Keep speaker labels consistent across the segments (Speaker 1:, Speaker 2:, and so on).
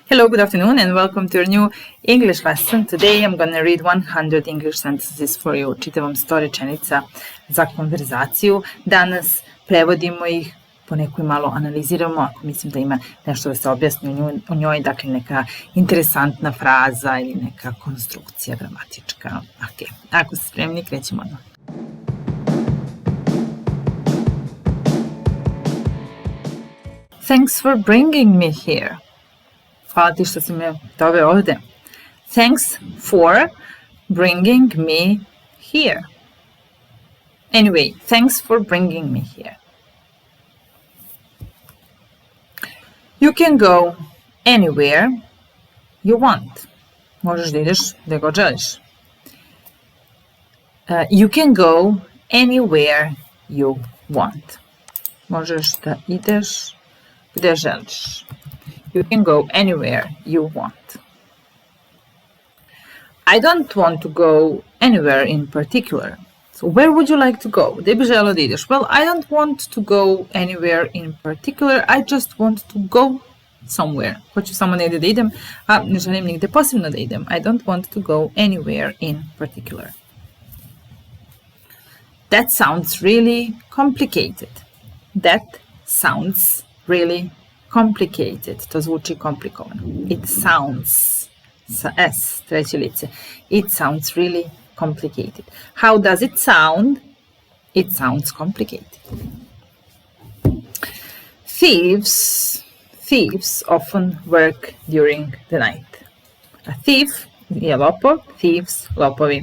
Speaker 1: Hello, good afternoon, and welcome to your new English lesson. Today I'm going to read 100 English sentences for you. Učite vam 100 rečenica za konverzaciju. Danas prevodimo ih, poneko malo analiziramo, ako mislim da ima nešto da se objasni u njoj, dakle neka interesantna fraza ili neka konstrukcija gramatička. Ok, ako ste spremni, krećemo odmah. Thanks for bringing me here. Hvala ti što si me doveo ovde. Thanks for bringing me here. Anyway, thanks for bringing me here. You can go anywhere you want. Možeš da ideš gde god želiš. You can go anywhere you want. Možeš da ideš gde želiš. You can go anywhere you want. I don't want to go anywhere in particular. So where would you like to go? Gde bi želeo da ideš? Well, I don't want to go anywhere in particular. I just want to go somewhere. Hoću samo negdje da idem, a ne želim nigde posebno da idem. I don't want to go anywhere in particular. That sounds really complicated. That sounds really complicated. To zvuči komplikovano. It sounds, sa S, treće lice. It sounds really complicated. How does it sound? It sounds complicated. Thieves often work during the night. A thief je lopov, thieves, lopovi.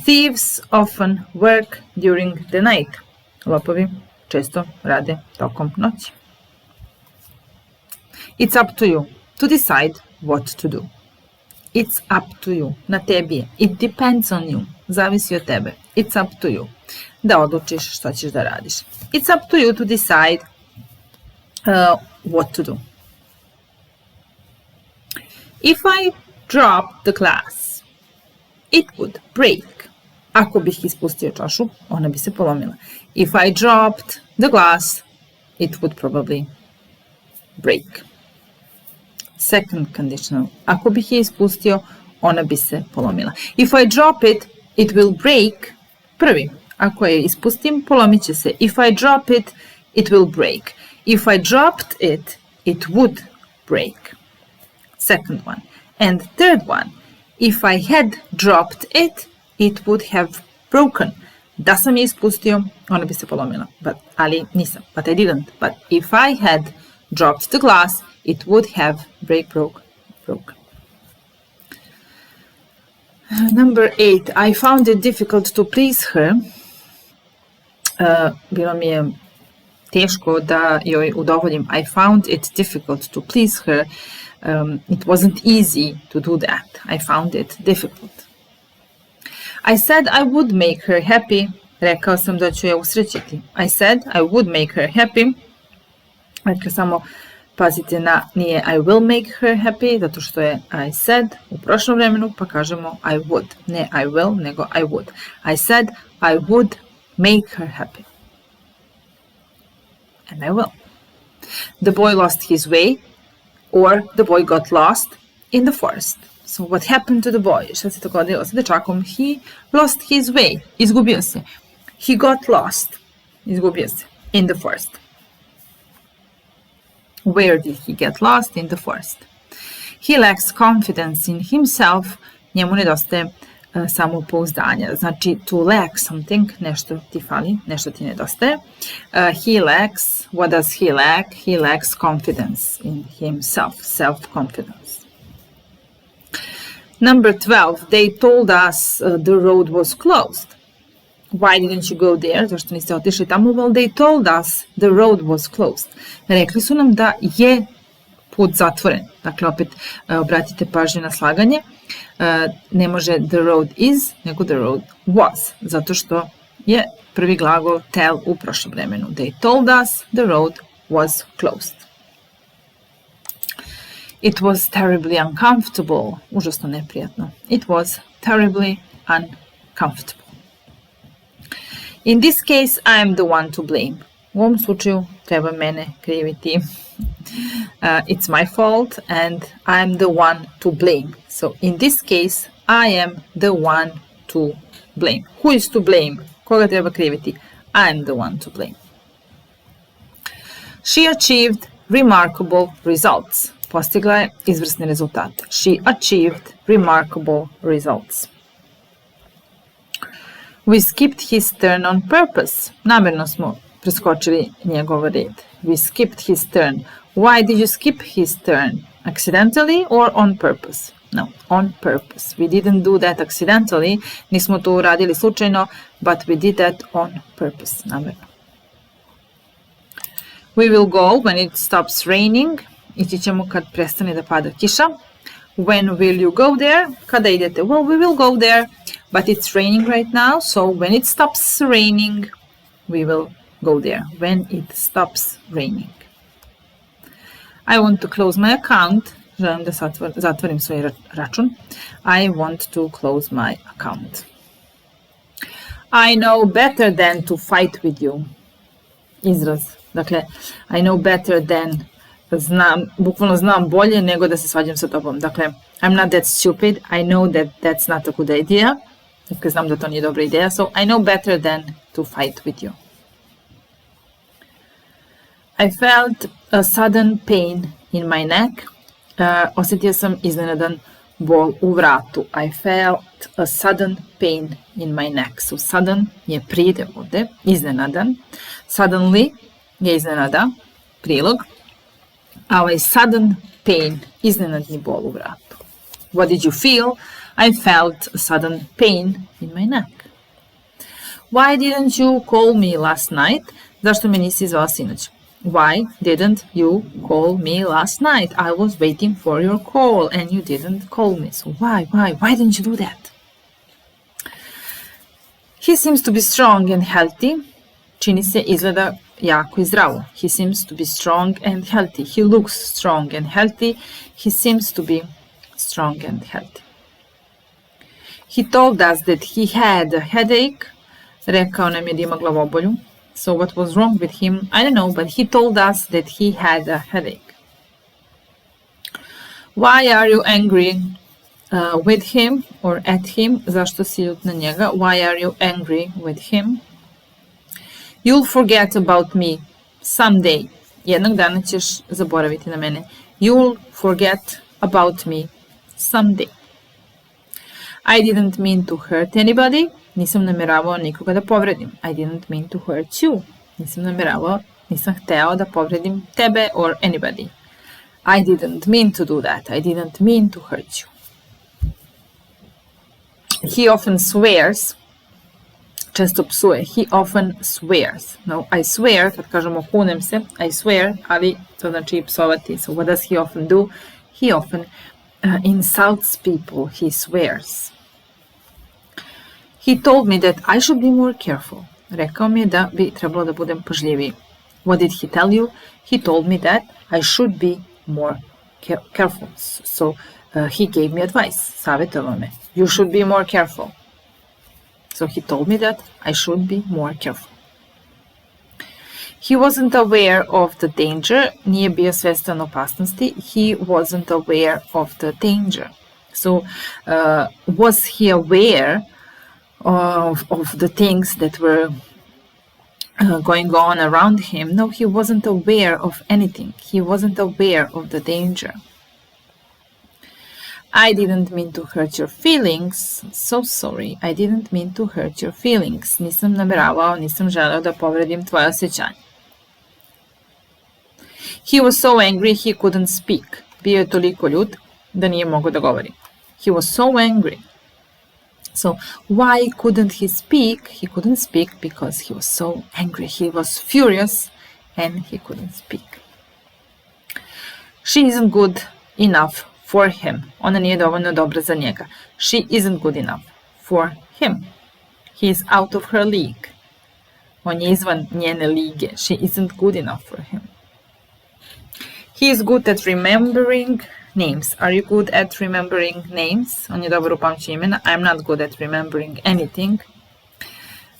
Speaker 1: Thieves often work during the night. Lopovi često rade tokom noći. It's up to you to decide what to do. It's up to you. Na tebi je. It depends on you. Zavisi od tebe. It's up to you. Da odlučiš šta ćeš da radiš. It's up to you to decide what to do. If I dropped the glass, it would break. Ako bih ispustio čašu, ona bi se polomila. If I dropped the glass, it would probably break. Second conditional. Ako bih je ispustio, ona bi se polomila. If I drop it, it will break. Prvi. Ako je ispustim, polomit će se. If I drop it, it will break. If I dropped it, it would break. Second one. And third one. If I had dropped it, it would have broken. Da sam je ispustio, ona bi se polomila. Ali nisam. But I didn't. But if I had dropped the glass, it would have broken. Number 8. I found it difficult to please her. Bilo mi je teško da joj udovoljim. I found it difficult to please her. It wasn't easy to do that. I found it difficult. I said I would make her happy. Rekao sam da ću je usrećiti. I said I would make her happy. Dakle, samo pazite na nije I will make her happy, zato što je I said u prošlom vremenu, pa kažemo I would. Ne I will, nego I would. I said I would make her happy. And I will. The boy lost his way, or the boy got lost in the forest. So what happened to the boy? Šta se dogodilo sa dečakom? He lost his way. Izgubio se. He got lost. Izgubio se. In the forest. Where did he get lost? In the forest. He lacks confidence in himself. Njemu nedostaje samopouzdanja. Znači, to lack something, nešto ti fali, nešto ti nedostaje. He lacks, what does he lack? He lacks confidence in himself, self-confidence. Number 12, they told us the road was closed. Why didn't you go there? Zašto niste otišli tamo? Well, they told us the road was closed. Rekli su nam da je put zatvoren. Dakle, opet obratite pažnju na slaganje. Ne može the road is, nego the road was. Zato što je prvi glagol tell u prošlom vremenu. They told us the road was closed. It was terribly uncomfortable. Užasno neprijatno. It was terribly uncomfortable. In this case, I am the one to blame. U ovom slučaju treba mene kriviti. It's my fault and I'm the one to blame. So in this case, I am the one to blame. Who is to blame? Koga treba kriviti? I am the one to blame. She achieved remarkable results. Postigla je izvrsne rezultate. She achieved remarkable results. We skipped his turn on purpose. Namjerno smo preskočili njegov red. We skipped his turn. Why did you skip his turn? Accidentally or on purpose? No, on purpose. We didn't do that accidentally. Nismo to uradili slučajno, but we did that on purpose. Namjerno. We will go when it stops raining. Ići ćemo kad prestane da pada kiša. When will you go there? Kada idete? Well, we will go there, but it's raining right now, so when it stops raining, we will go there. When it stops raining. I want to close my account. Želim da zatvorim svoj račun. I want to close my account. I know better than to fight with you. Izraz. Dakle, I know better than, bukvalno znam bolje nego da se svađam sa tobom. Dakle, I'm not that stupid. I know that that's not a good idea. Dakle, znam da to nije dobra ideja. So, I know better than to fight with you. I felt a sudden pain in my neck. Osjetio sam iznenadan bol u vratu. I felt a sudden pain in my neck. So, sudden je pride ovde, iznenadan. Suddenly je iznenada, prilog. A ovaj sudden pain, iznenadni bol u vratu. What did you feel? I felt a sudden pain in my neck. Why didn't you call me last night? Zašto me nisi zvao sinoć? Why didn't you call me last night? I was waiting for your call and you didn't call me. So why didn't you do that? He seems to be strong and healthy. Čini se izgleda jako i zdravo. He seems to be strong and healthy. He looks strong and healthy. He seems to be strong and healthy. He told us that he had a headache. Rekao nam je da ima glavobolju. So what was wrong with him? I don't know, but he told us that he had a headache. Why are you angry with him or at him? Zašto si ljut na njega? Why are you angry with him? You'll forget about me someday. Jednog dana ćeš zaboraviti na mene. You'll forget about me someday. I didn't mean to hurt anybody. Nisam namjeravao nikoga da povredim. I didn't mean to hurt you. Nisam hteo da povredim tebe or anybody. I didn't mean to do that. I didn't mean to hurt you. He often swears. Često psuje. He often swears. No, I swear, kad kažemo kunem se, I swear, ali to znači psovati. So what does he often do? He often insults people. He swears. He told me that I should be more careful. Rekao mi je da bi trebalo da budem pažljiviji. What did he tell you? He told me that I should be more careful. So he gave me advice. Savjetovao me. You should be more careful. So he told me that I should be more careful. He wasn't aware of the danger. Nije bio svestan opasnosti. He wasn't aware of the danger. So was he aware of the things that were going on around him? No, he wasn't aware of anything. He wasn't aware of the danger. I didn't mean to hurt your feelings. So sorry. I didn't mean to hurt your feelings. Nisam namjeravao, nisam želeo da povredim tvoje osjećanje. He was so angry he couldn't speak. Bio je toliko ljut da nije mogao da govori. He was so angry. So why couldn't he speak? He couldn't speak because he was so angry. He was furious and he couldn't speak. She isn't good enough for him. Ona nije dovoljno dobra za njega. She isn't good enough for him. He is out of her league. On je izvan njene lige. She isn't good enough for him. He is good at remembering names. Are you good at remembering names? On je dobar u pamćenju imena. I'm not good at remembering anything.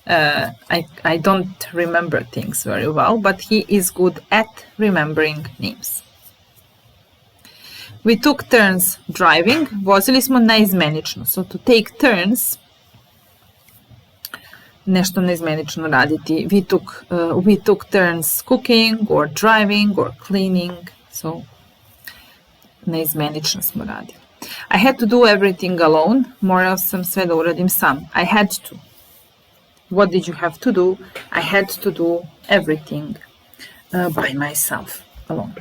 Speaker 1: I don't remember things very well, but he is good at remembering names. We took turns driving. Vozili smo naizmenično. So to take turns, nešto naizmenično raditi. We took turns cooking or driving or cleaning. So naizmenično smo radili. I had to do everything alone. Morao sam sve da uradim sam. I had to. What did you have to do? I had to do everything by myself, alone.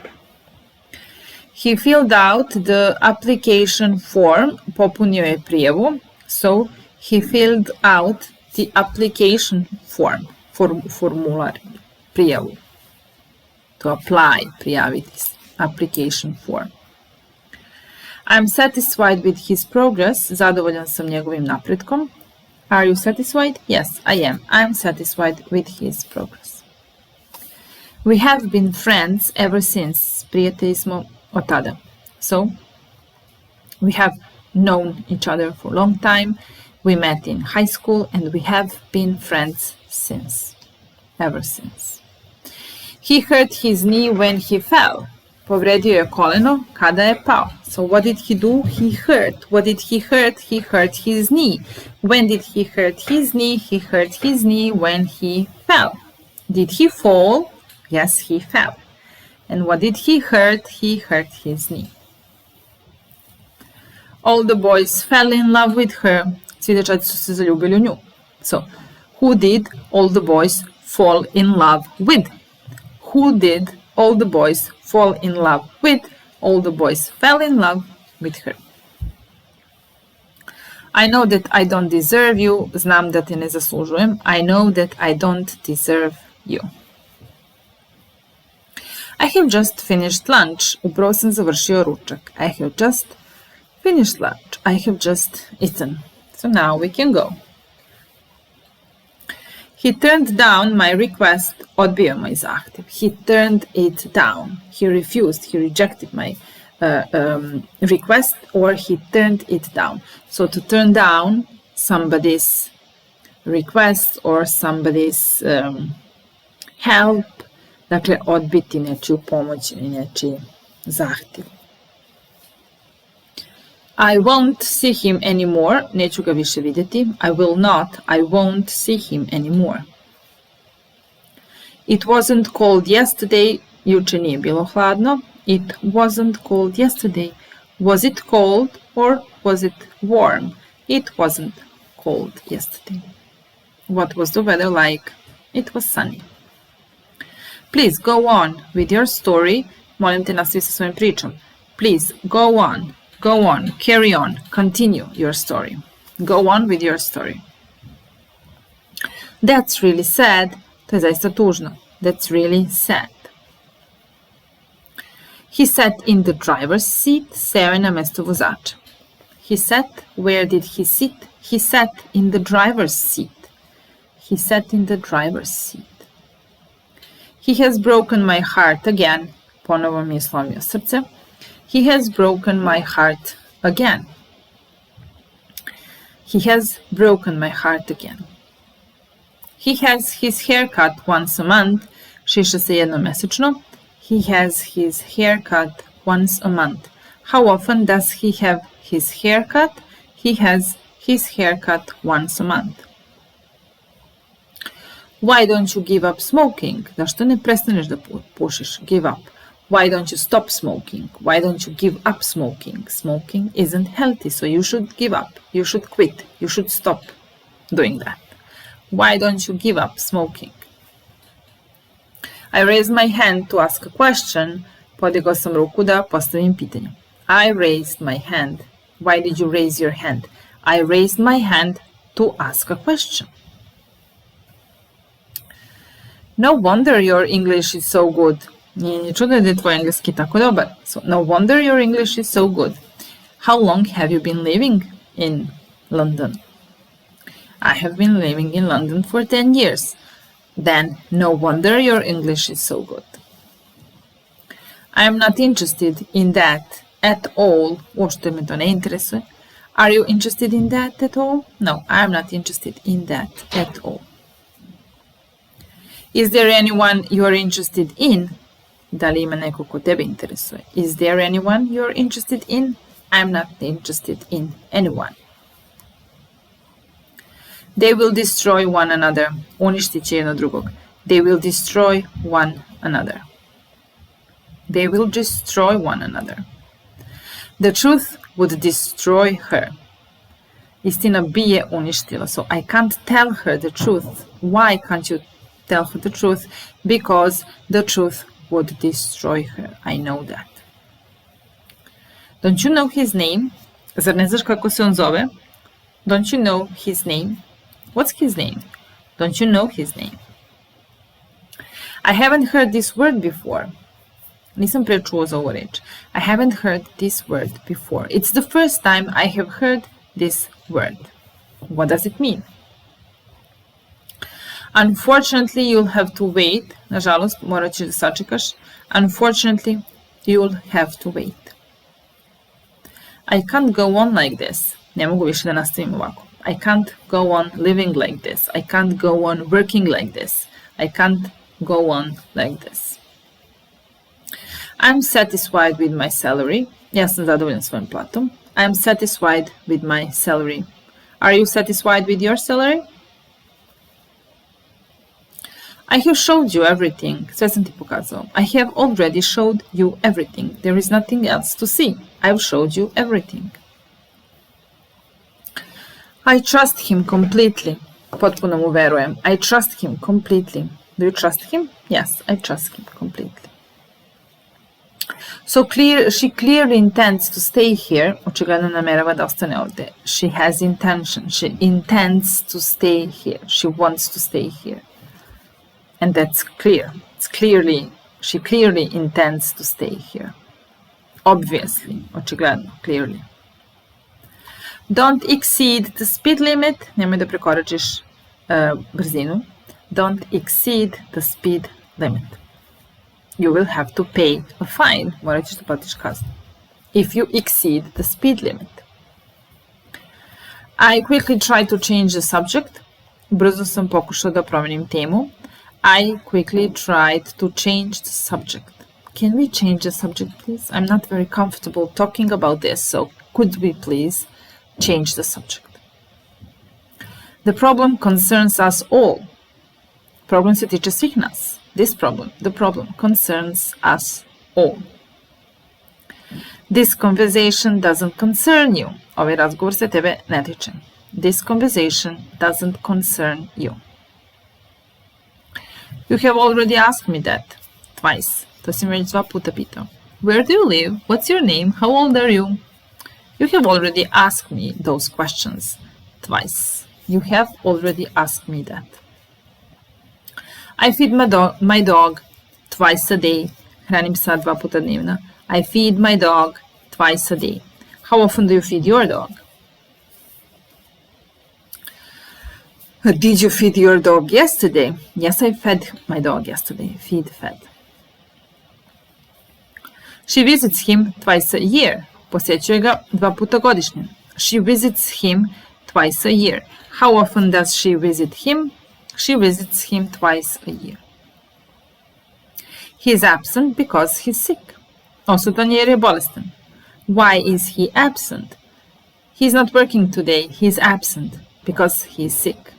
Speaker 1: He filled out the application form. Popunio je prijavu. So he filled out the application form. Formular, prijavu. To apply, prijaviti se. Application form. I'm satisfied with his progress. Zadovoljan sam njegovim napretkom. Are you satisfied? Yes, I am. I'm satisfied with his progress. We have been friends ever since. Prijatelji smo od tada. So, we have known each other for a long time. We met in high school and we have been friends since. Ever since. He hurt his knee when he fell. Povredio je koleno kada je pao. So what did he do? He hurt. What did he hurt? He hurt his knee. When did he hurt his knee? He hurt his knee when he fell. Did he fall? Yes, he fell. And what did he hurt? He hurt his knee. All the boys fell in love with her. Svi dečaci su se zaljubili u nju. So, who did all the boys fall in love with? Who did all the boys fall in love with? All the boys fell in love with her. I know that I don't deserve you. Znam da te ne zaslužujem. I know that I don't deserve you. I have just finished lunch. Upravo sam završio ručak. I have just finished lunch. I have just eaten. So now we can go. He turned down my request. Odbio moj zahtjev. He turned it down. He refused. He rejected my request, or he turned it down. So to turn down somebody's request or somebody's help, dakle odbiti nečiju pomoć ili nečiji zahtjev. I won't see him anymore. Neću ga više vidjeti. I will not. I won't see him anymore. It wasn't cold yesterday. Juče nije bilo hladno. It wasn't cold yesterday. Was it cold or was it warm? It wasn't cold yesterday. What was the weather like? It was sunny. Please go on with your story. Molim te, nastavi sa svojim pričom. Please go on. Go on, carry on, continue your story. Go on with your story. That's really sad. To je zaista tužno. That's really sad. He sat in the driver's seat. Seo je na mesto vozača. He sat. Where did he sit? He sat in the driver's seat. He sat in the driver's seat. He has broken my heart again. Ponovo mi je slomio srce. He has broken my heart again. He has broken my heart again. He has his hair cut once a month. Šiša se jednom mesečno. He has his hair cut once a month. How often does he have his hair cut? He has his hair cut once a month. Why don't you give up smoking? Zašto ne prestaneš da pušiš? Give up. Why don't you stop smoking? Why don't you give up smoking? Smoking isn't healthy, so you should give up. You should quit. You should stop doing that. Why don't you give up smoking? I raised my hand to ask a question. Podigao sam ruku da postavim pitanje. I raised my hand. Why did you raise your hand? I raised my hand to ask a question. No wonder your English is so good. Nije ni čudo da je tvoj engleski tako dobar. So, no wonder your English is so good. How long have you been living in London? I have been living in London for 10 years. Then, no wonder your English is so good. I am not interested in that at all. Uopšte me to ne interesuje. Are you interested in that at all? No, I am not interested in that at all. Is there anyone you are interested in? Da li ima neko ko tebe interesuje? Is there anyone you are interested in? I'm not interested in anyone. They will destroy one another. Uništit će jedno drugog. They will destroy one another. They will destroy one another. The truth would destroy her. Istina bi je uništila. So I can't tell her the truth. Why can't you tell her the truth? Because the truth would destroy her. I know that. Don't you know his name? Zar ne znaš kako se on zove? Don't you know his name? What's his name? Don't you know his name? I haven't heard this word before. Nisam pre čuo za ovu reč. I haven't heard this word before. It's the first time I have heard this word. What does it mean? Unfortunately, you'll have to wait. Nažalost, morat ćeš da sačekaš. Unfortunately, you'll have to wait. I can't go on like this. Ne mogu više da nastavim ovako. I can't go on living like this. I can't go on working like this. I can't go on like this. I'm satisfied with my salary. Ja sam zadovoljan svojim platom. I'm satisfied with my salary. Are you satisfied with your salary? I have showed you everything. Sve sam ti pokazao. I have already showed you everything. There is nothing else to see. I've showed you everything. I trust him completely. Potpuno mu verujem. I trust him completely. Do you trust him? Yes, I trust him completely. So she clearly intends to stay here. Očigledno namerava da ostane ovde. She has intention. She intends to stay here. She wants to stay here. And that's clear. It's clearly, she clearly intends to stay here. Obviously, očigledno, clearly. Don't exceed the speed limit. Nemoj da prekoračiš brzinu. Don't exceed the speed limit. You will have to pay a fine. Morat ćeš da platiš kaznu. If you exceed the speed limit. I quickly try to change the subject. Brzo sam pokušao da promenim temu. I quickly tried to change the subject. Can we change the subject, please? I'm not very comfortable talking about this, so could we please change the subject? The problem concerns us all. Problem se tiče svih nas. The problem concerns us all. This conversation doesn't concern you. Ovaj razgovor se tebe ne tiče. This conversation doesn't concern you. You have already asked me that twice. To si me već 2 puta pitao. Where do you live? What's your name? How old are you? You have already asked me those questions twice. You have already asked me that. I feed my dog twice a day. Hranim psa 2 puta dnevno. I feed my dog twice a day. How often do you feed your dog? Did you feed your dog yesterday? Yes, I fed my dog yesterday. Feed, fed. She visits him twice a year. Posjećuje ga 2 puta godišnje. She visits him twice a year. How often does she visit him? She visits him twice a year. He is absent because he's sick. Odsutan je jer je bolestan. Why is he absent? He's not working today. He's absent because he is sick.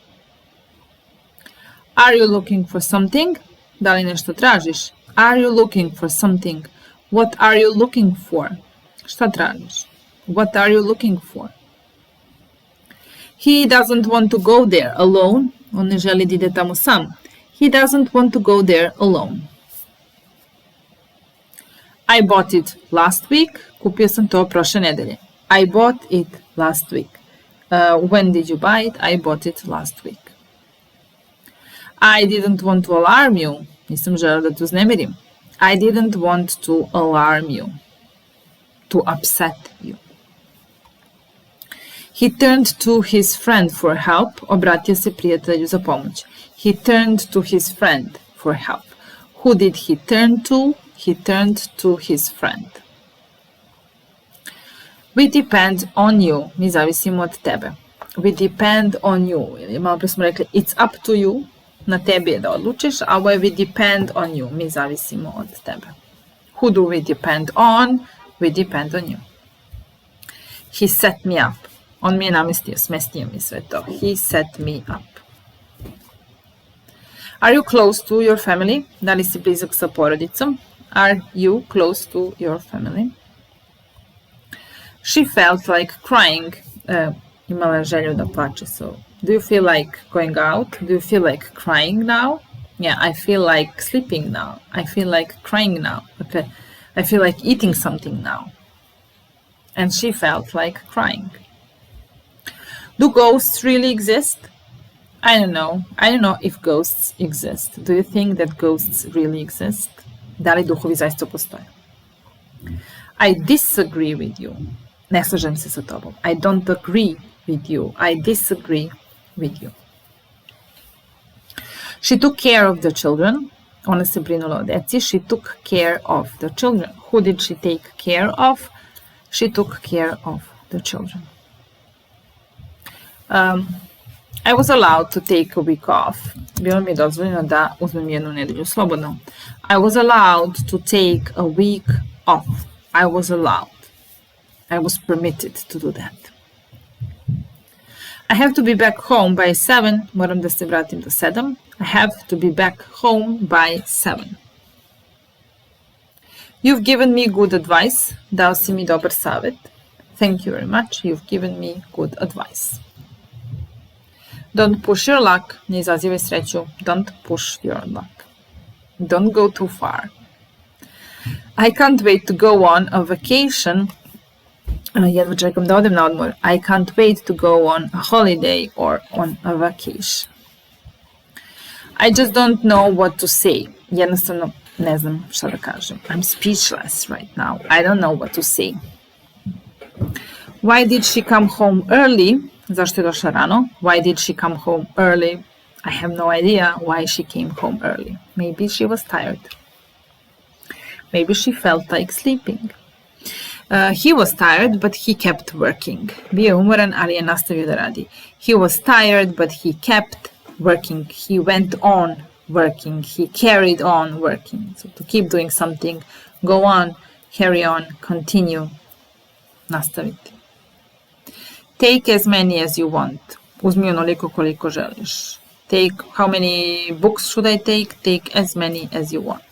Speaker 1: Are you looking for something? Da li nešto tražiš? Are you looking for something? What are you looking for? Šta tražiš? What are you looking for? He doesn't want to go there alone. On ne želi da ide tamo sam. He doesn't want to go there alone. I bought it last week. Kupio sam to prošle nedelje. I bought it last week. When did you buy it? I bought it last week. I didn't want to alarm you. Nisam želeo da te uznemirim. I didn't want to alarm you. To upset you. He turned to his friend for help. Obratio se prijatelju za pomoć. He turned to his friend for help. Who did he turn to? He turned to his friend. We depend on you. Mi zavisimo od tebe. We depend on you. Malo pre smo rekli it's up to you. na tebi je da odlučiš, a ovo je we depend on you, mi zavisimo od tebe. Who do we depend on? We depend on you. He set me up. On mi je namestio, smestio mi sve to. He set me up. Are you close to your family? Da li si blizak sa porodicom? Are you close to your family? She felt like crying. Imala je želju da plače. So, do you feel like going out? Do you feel like crying now? Yeah, I feel like sleeping now. I feel like crying now. Okay. I feel like eating something now. And she felt like crying. Do ghosts really exist? I don't know. I don't know if ghosts exist. Do you think that ghosts really exist? Da li duhovi zaista postoje? I disagree with you. Ne slažem se sa tobom. I don't agree with you. I disagree with you. She took care of the children. Ona se brinula o deci. She took care of the children. Who did she take care of? She took care of the children. I was allowed to take a week off. Bilo mi je dozvoljeno da uzmem jednu nedelju slobodno. I was allowed to take a week off. I was allowed. I was permitted to do that. I have to be back home by 7. Moram da se vratim do 7. I have to be back home by 7. You've given me good advice. Dao si mi dobar savjet. Thank you very much. You've given me good advice. Don't push your luck. Ne izazivaj sreću. Don't push your luck. Don't go too far. I can't wait to go on a vacation. Jedva čekam da odem na odmor. I can't wait to go on a holiday or on a vacation. I just don't know what to say. Jednostavno ne znam šta da kažem. I'm speechless right now. I don't know what to say. Why did she come home early? Zašto je došla rano? Why did she come home early? I have no idea why she came home early. Maybe she was tired. Maybe she felt like sleeping. He was tired, but he kept working. Bio je umoran, ali je nastavio da radi. He was tired, but he kept working. He went on working. He carried on working. So to keep doing something, go on, carry on, continue. Nastaviti. Take as many as you want. Uzmi onoliko koliko želiš. Take, how many books should I take? Take as many as you want.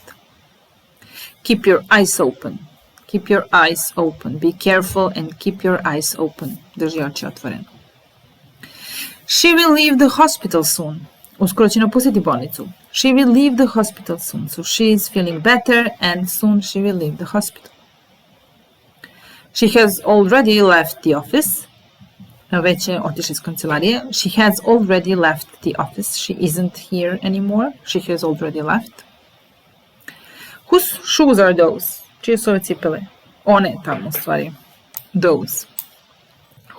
Speaker 1: Keep your eyes open. Keep your eyes open. Be careful and keep your eyes open. Drži oči otvorene. She will leave the hospital soon. Uskoro će napustiti bolnicu. She will leave the hospital soon. So she is feeling better and soon she will leave the hospital. She has already left the office. Već je otišla iz kancelarije. She has already left the office. She isn't here anymore. She has already left. Whose shoes are those? Čije su ove cipele? One tamo u stvari. Those.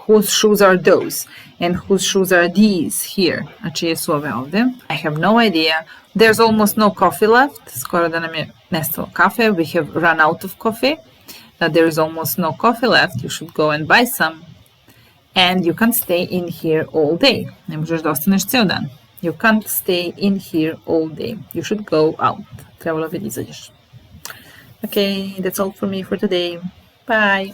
Speaker 1: Whose shoes are those? And whose shoes are these here? A čije su ove ovde? I have no idea. There's almost no coffee left. Skoro da nam je nestalo kafe. We have run out of coffee. There is almost no coffee left. You should go and buy some. And you can't stay in here all day. Ne možeš da ostaneš ceo dan. You can't stay in here all day. You should go out. Trebalo bi da izađeš. Okay, that's all for me for today. Bye.